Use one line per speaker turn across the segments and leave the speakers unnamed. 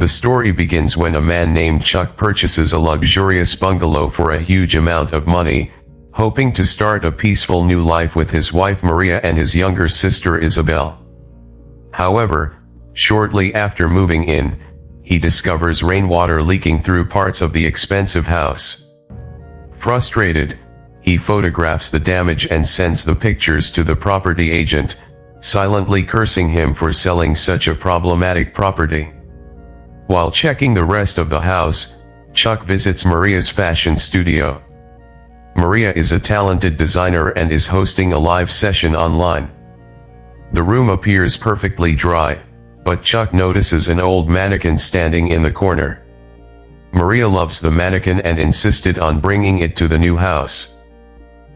The story begins when a man named Chuck purchases a luxurious bungalow for a huge amount of money, hoping to start a peaceful new life with his wife Maria and his younger sister Isabel. However, shortly after moving in, he discovers rainwater leaking through parts of the expensive house. Frustrated, he photographs the damage and sends the pictures to the property agent, silently cursing him for selling such a problematic property. While checking the rest of the house, Chuck visits Maria's fashion studio. Maria is a talented designer and is hosting a live session online. The room appears perfectly dry, but Chuck notices an old mannequin standing in the corner. Maria loves the mannequin and insisted on bringing it to the new house.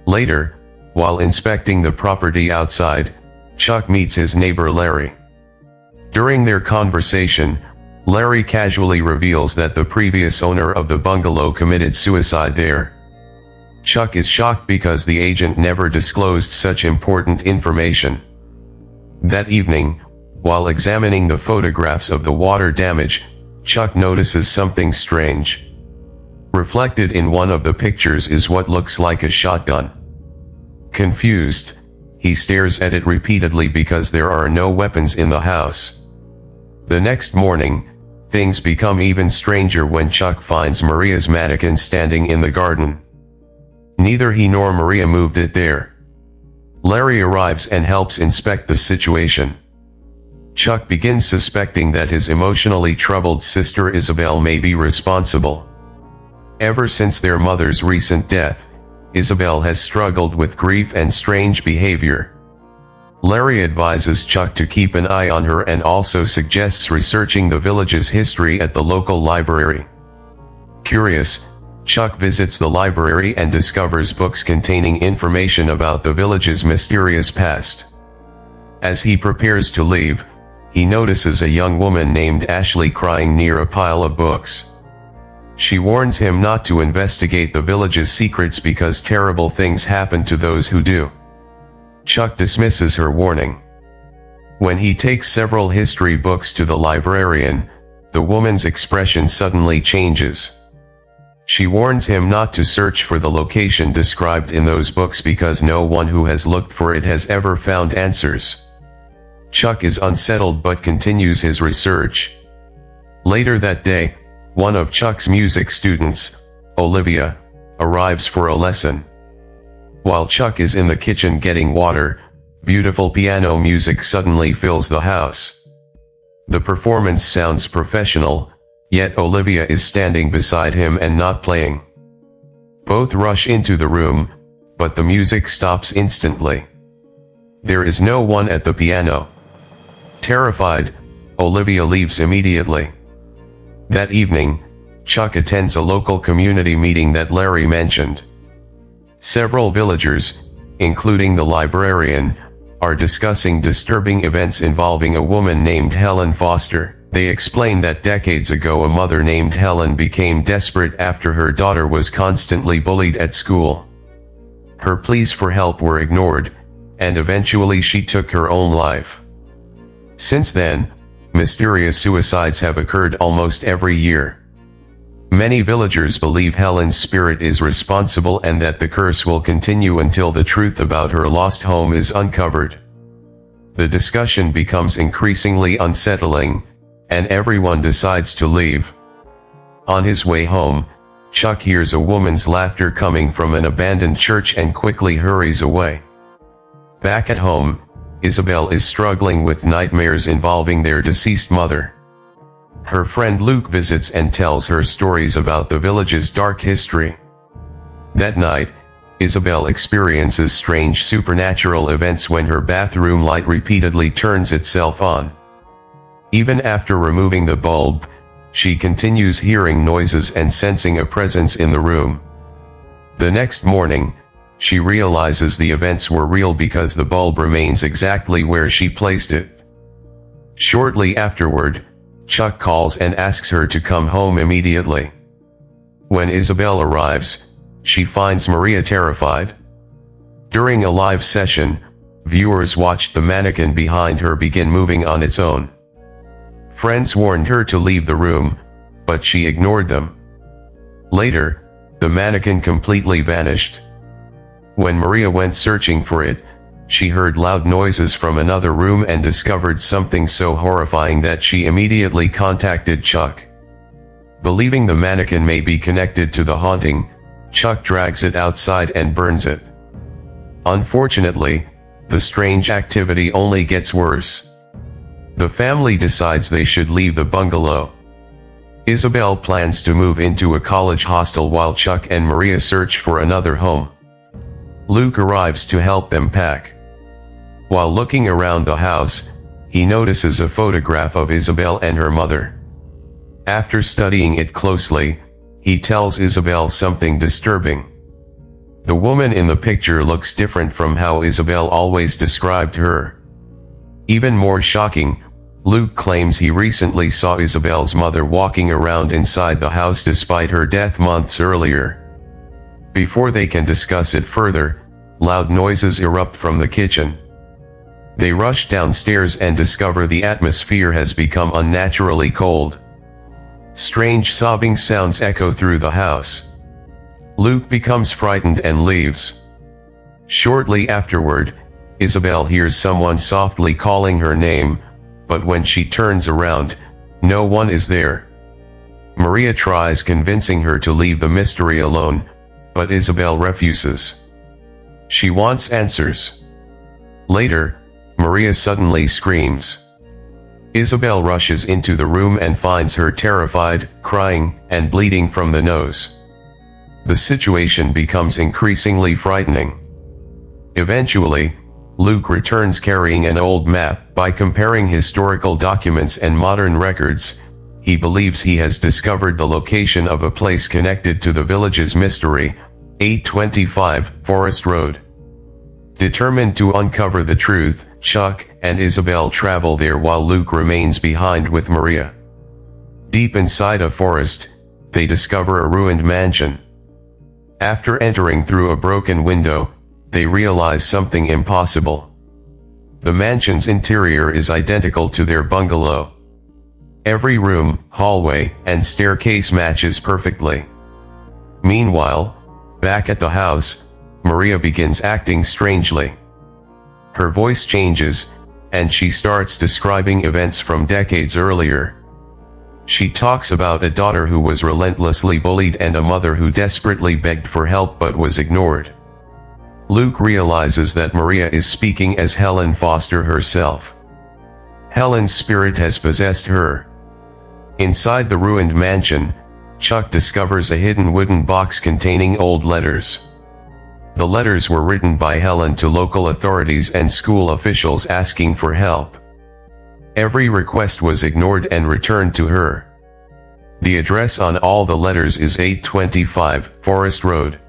Later, while inspecting the property outside, Chuck meets his neighbor Larry. During their conversation, Larry casually reveals that the previous owner of the bungalow committed suicide there. Chuck is shocked because the agent never disclosed such important information. That evening, while examining the photographs of the water damage, Chuck notices something strange. Reflected in one of the pictures is what looks like a shotgun. Confused, he stares at it repeatedly because there are no weapons in the house. The next morning, things become even stranger when Chuck finds Maria's mannequin standing in the garden. Neither he nor Maria moved it there. Larry arrives and helps inspect the situation. Chuck begins suspecting that his emotionally troubled sister Isabel may be responsible. Ever since their mother's recent death, Isabel has struggled with grief and strange behavior. Larry advises Chuck to keep an eye on her and also suggests researching the village's history at the local library. Curious, Chuck visits the library and discovers books containing information about the village's mysterious past. As he prepares to leave, he notices a young woman named Ashley crying near a pile of books. She warns him not to investigate the village's secrets because terrible things happen to those who do. Chuck dismisses her warning. When he takes several history books to the librarian, the woman's expression suddenly changes. She warns him not to search for the location described in those books because no one who has looked for it has ever found answers. Chuck is unsettled but continues his research. Later that day, one of Chuck's music students, Olivia, arrives for a lesson. While Chuck is in the kitchen getting water, beautiful piano music suddenly fills the house. The performance sounds professional, yet Olivia is standing beside him and not playing. Both rush into the room, but the music stops instantly. There is no one at the piano. Terrified, Olivia leaves immediately. That evening, Chuck attends a local community meeting that Larry mentioned. Several villagers, including the librarian, are discussing disturbing events involving a woman named Helen Foster. They explain that decades ago a mother named Helen became desperate after her daughter was constantly bullied at school. Her pleas for help were ignored, and eventually she took her own life. Since then, mysterious suicides have occurred almost every year. Many villagers believe Helen's spirit is responsible and that the curse will continue until the truth about her lost home is uncovered. The discussion becomes increasingly unsettling, and everyone decides to leave. On his way home, Chuck hears a woman's laughter coming from an abandoned church and quickly hurries away. Back at home, Isabel is struggling with nightmares involving their deceased mother. Her friend Luke visits and tells her stories about the village's dark history. That night, Isabel experiences strange supernatural events when her bathroom light repeatedly turns itself on. Even after removing the bulb, she continues hearing noises and sensing a presence in the room. The next morning, she realizes the events were real because the bulb remains exactly where she placed it. Shortly afterward, Chuck calls and asks her to come home immediately. When Isabel arrives, she finds Maria terrified. During a live session, viewers watched the mannequin behind her begin moving on its own. Friends warned her to leave the room, but she ignored them. Later, the mannequin completely vanished. When Maria went searching for it, she heard loud noises from another room and discovered something so horrifying that she immediately contacted Chuck. Believing the mannequin may be connected to the haunting, Chuck drags it outside and burns it. Unfortunately, the strange activity only gets worse. The family decides they should leave the bungalow. Isabel plans to move into a college hostel while Chuck and Maria search for another home. Luke arrives to help them pack. While looking around the house, he notices a photograph of Isabel and her mother. After studying it closely, he tells Isabel something disturbing. The woman in the picture looks different from how Isabel always described her. Even more shocking, Luke claims he recently saw Isabel's mother walking around inside the house despite her death months earlier. Before they can discuss it further, loud noises erupt from the kitchen. They rush downstairs and discover the atmosphere has become unnaturally cold. Strange sobbing sounds echo through the house. Luke becomes frightened and leaves. Shortly afterward, Isabel hears someone softly calling her name, but when she turns around, no one is there. Maria tries convincing her to leave the mystery alone, but Isabel refuses. She wants answers. Later, Maria suddenly screams. Isabel rushes into the room and finds her terrified, crying, and bleeding from the nose. The situation becomes increasingly frightening. Eventually, Luke returns carrying an old map. By comparing historical documents and modern records, he believes he has discovered the location of a place connected to the village's mystery, 825 Forest Road. Determined to uncover the truth, Chuck and Isabel travel there while Luke remains behind with Maria. Deep inside a forest, they discover a ruined mansion. After entering through a broken window, they realize something impossible. The mansion's interior is identical to their bungalow. Every room, hallway, and staircase matches perfectly. Meanwhile, back at the house, Maria begins acting strangely. Her voice changes, and she starts describing events from decades earlier. She talks about a daughter who was relentlessly bullied and a mother who desperately begged for help but was ignored. Luke realizes that Maria is speaking as Helen Foster herself. Helen's spirit has possessed her. Inside the ruined mansion, Chuck discovers a hidden wooden box containing old letters. The letters were written by Helen to local authorities and school officials asking for help. Every request was ignored and returned to her. The address on all the letters is 825 Forest Road.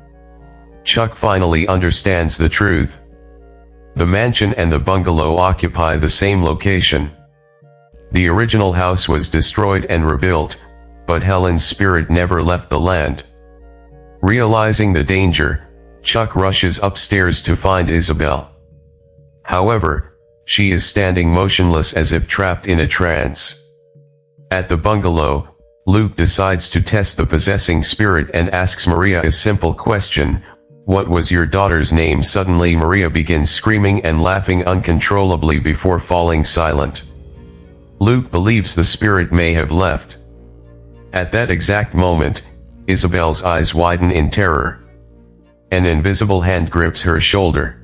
Chuck finally understands the truth. The mansion and the bungalow occupy the same location. The original house was destroyed and rebuilt, but Helen's spirit never left the land. Realizing the danger, Chuck rushes upstairs to find Isabel. However, she is standing motionless as if trapped in a trance. At the bungalow, Luke decides to test the possessing spirit and asks Maria a simple question: "What was your daughter's name?" Suddenly Maria begins screaming and laughing uncontrollably before falling silent. Luke believes the spirit may have left. At that exact moment, Isabel's eyes widen in terror. An invisible hand grips her shoulder.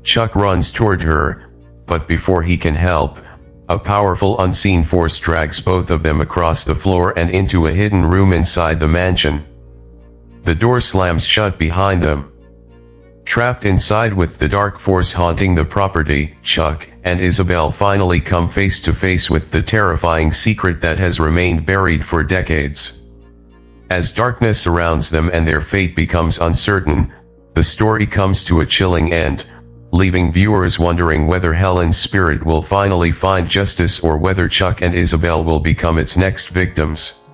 Chuck runs toward her, but before he can help, a powerful unseen force drags both of them across the floor and into a hidden room inside the mansion. The door slams shut behind them. Trapped inside with the dark force haunting the property, Chuck and Isabel finally come face to face with the terrifying secret that has remained buried for decades. As darkness surrounds them and their fate becomes uncertain, the story comes to a chilling end, leaving viewers wondering whether Helen's spirit will finally find justice or whether Chuck and Isabel will become its next victims.